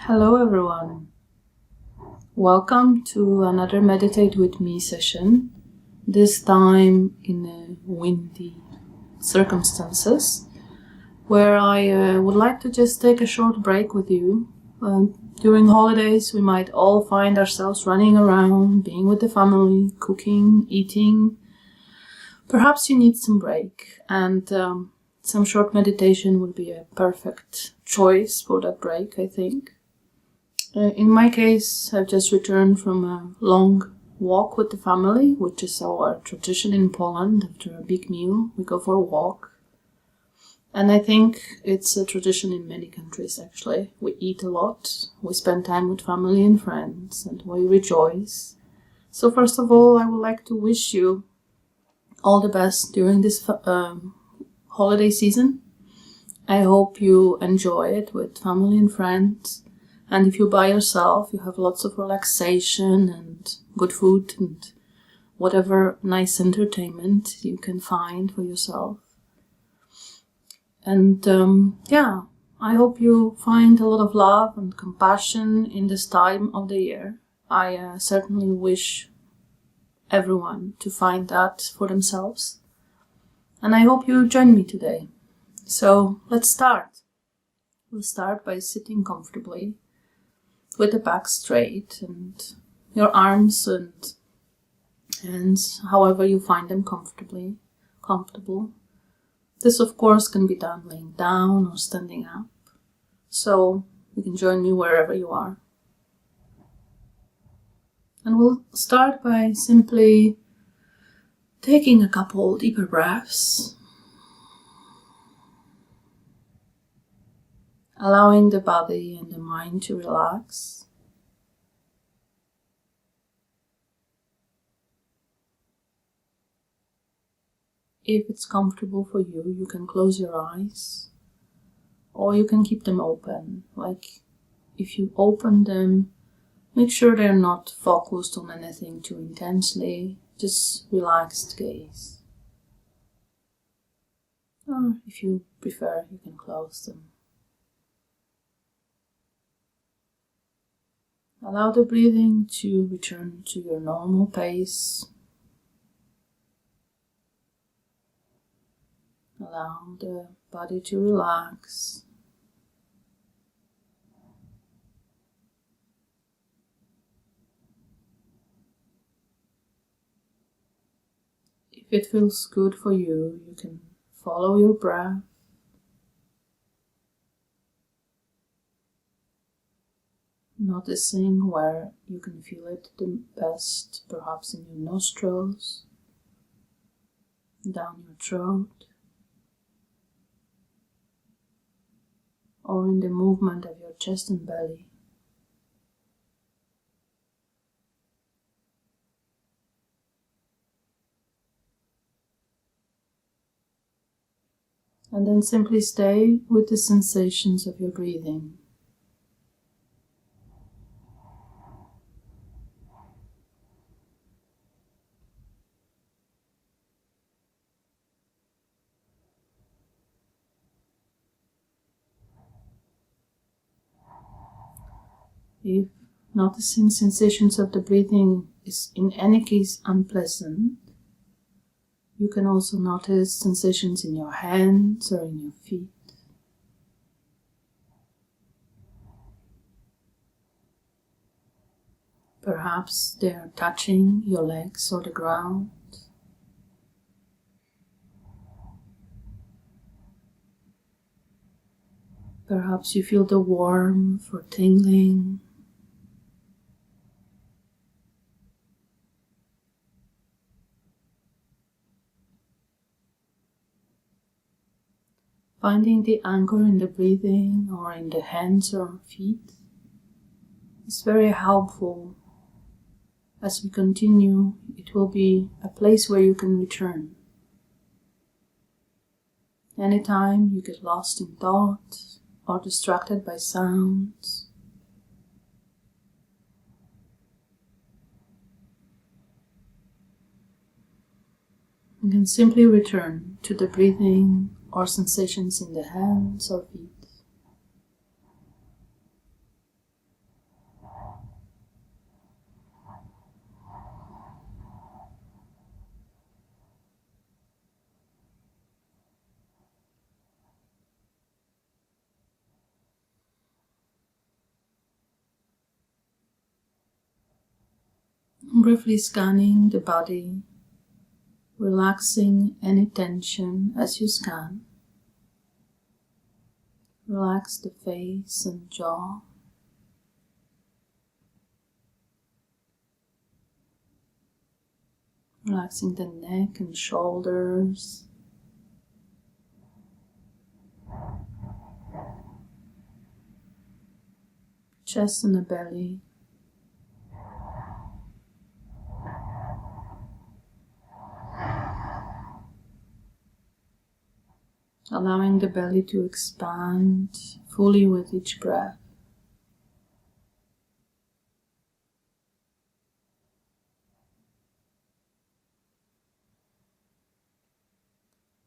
Hello everyone. Welcome to another Meditate with Me session, this time in windy circumstances, where I would like to just take a short break with you. During holidays we might all find ourselves running around, being with the family, cooking, eating. Perhaps you need some break, and some short meditation would be a perfect choice for that break, I think. In my case, I've just returned from a long walk with the family, which is our tradition in Poland. After a big meal, we go for a walk. And I think it's a tradition in many countries, actually. We eat a lot, we spend time with family and friends, and we rejoice. So first of all, I would like to wish you all the best during this holiday season. I hope you enjoy it with family and friends. And if you're by yourself, you have lots of relaxation and good food and whatever nice entertainment you can find for yourself. And I hope you find a lot of love and compassion in this time of the year. I certainly wish everyone to find that for themselves. And I hope you join me today. So let's start. We'll start by sitting comfortably, with the back straight and your arms and hands, however you find them comfortable. This, of course, can be done laying down or standing up, so you can join me wherever you are. And we'll start by simply taking a couple deeper breaths, allowing the body and the mind to relax. If it's comfortable for you, you can close your eyes, or you can keep them open. Like, if you open them, make sure they're not focused on anything too intensely, just relaxed gaze. Or if you prefer, you can close them. Allow the breathing to return to your normal pace. Allow the body to relax. If it feels good for you, you can follow your breath. Noticing where you can feel it the best, perhaps in your nostrils, down your throat, or in the movement of your chest and belly. And then simply stay with the sensations of your breathing. If noticing sensations of the breathing is in any case unpleasant, you can also notice sensations in your hands or in your feet. Perhaps they are touching your legs or the ground. Perhaps you feel the warmth or tingling. Finding the anchor in the breathing or in the hands or feet is very helpful. As we continue, it will be a place where you can return. Anytime you get lost in thought or distracted by sounds, you can simply return to the breathing or sensations in the hands or feet. Briefly scanning the body, relaxing any tension as you scan. Relax the face and jaw. Relaxing the neck and shoulders. Chest and the belly. Allowing the belly to expand fully with each breath.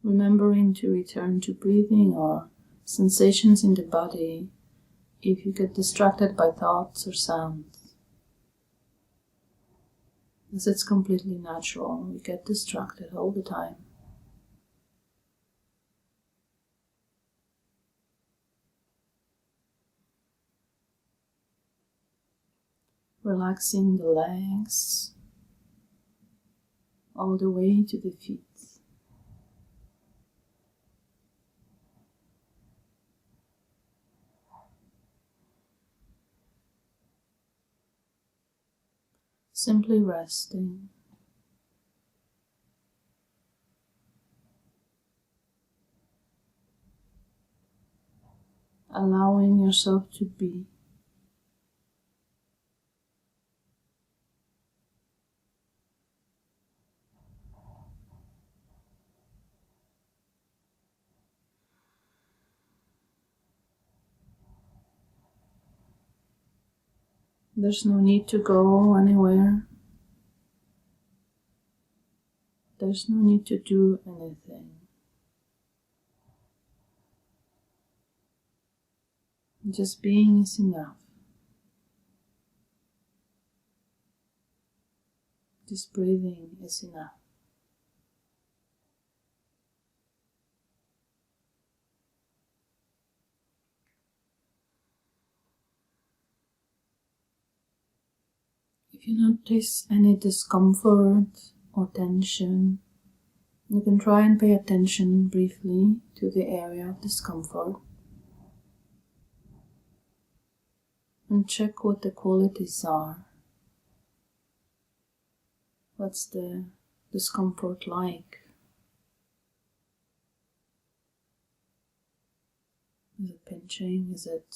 Remembering to return to breathing or sensations in the body if you get distracted by thoughts or sounds. As it's completely natural, we get distracted all the time. Relaxing the legs all the way to the feet. Simply resting. Allowing yourself to be. There's no need to go anywhere. There's no need to do anything. Just being is enough. Just breathing is enough. If you notice any discomfort or tension, you can try and pay attention briefly to the area of discomfort and check what the qualities are. What's the discomfort like? Is it pinching? Is it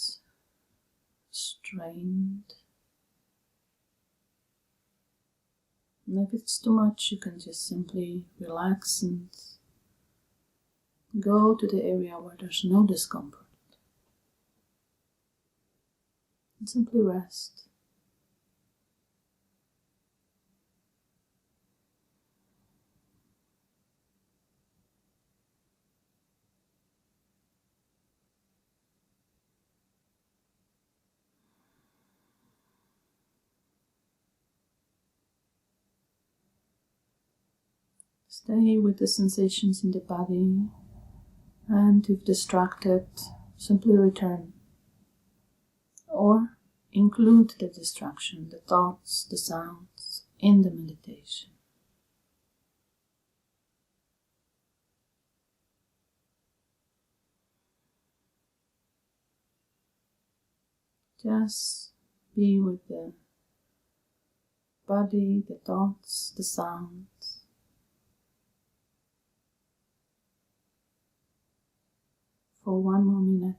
strained? And if it's too much, you can just simply relax and go to the area where there's no discomfort. And simply rest. Stay with the sensations in the body, and if distracted, simply return. Or include the distraction, the thoughts, the sounds, in the meditation. Just be with the body, the thoughts, the sounds. For one more minute.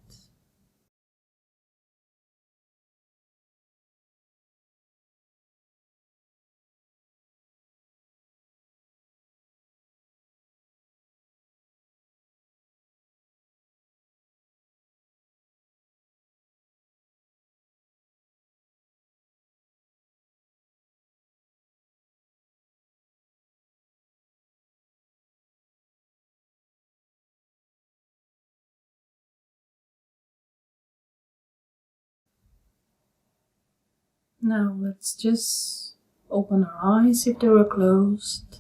Now let's just open our eyes if they were closed.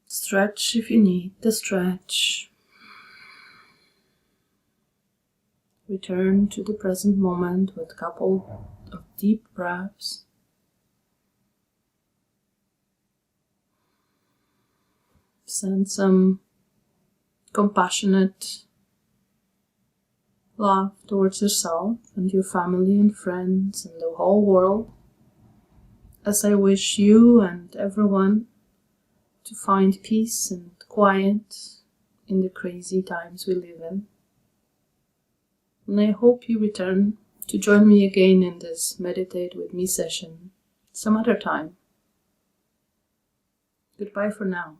Stretch if you need to stretch. Return to the present moment with a couple of deep breaths. Send some compassionate love towards yourself and your family and friends and the whole world, as I wish you and everyone to find peace and quiet in the crazy times we live in. And I hope you return to join me again in this Meditate with Me session some other time. Goodbye for now.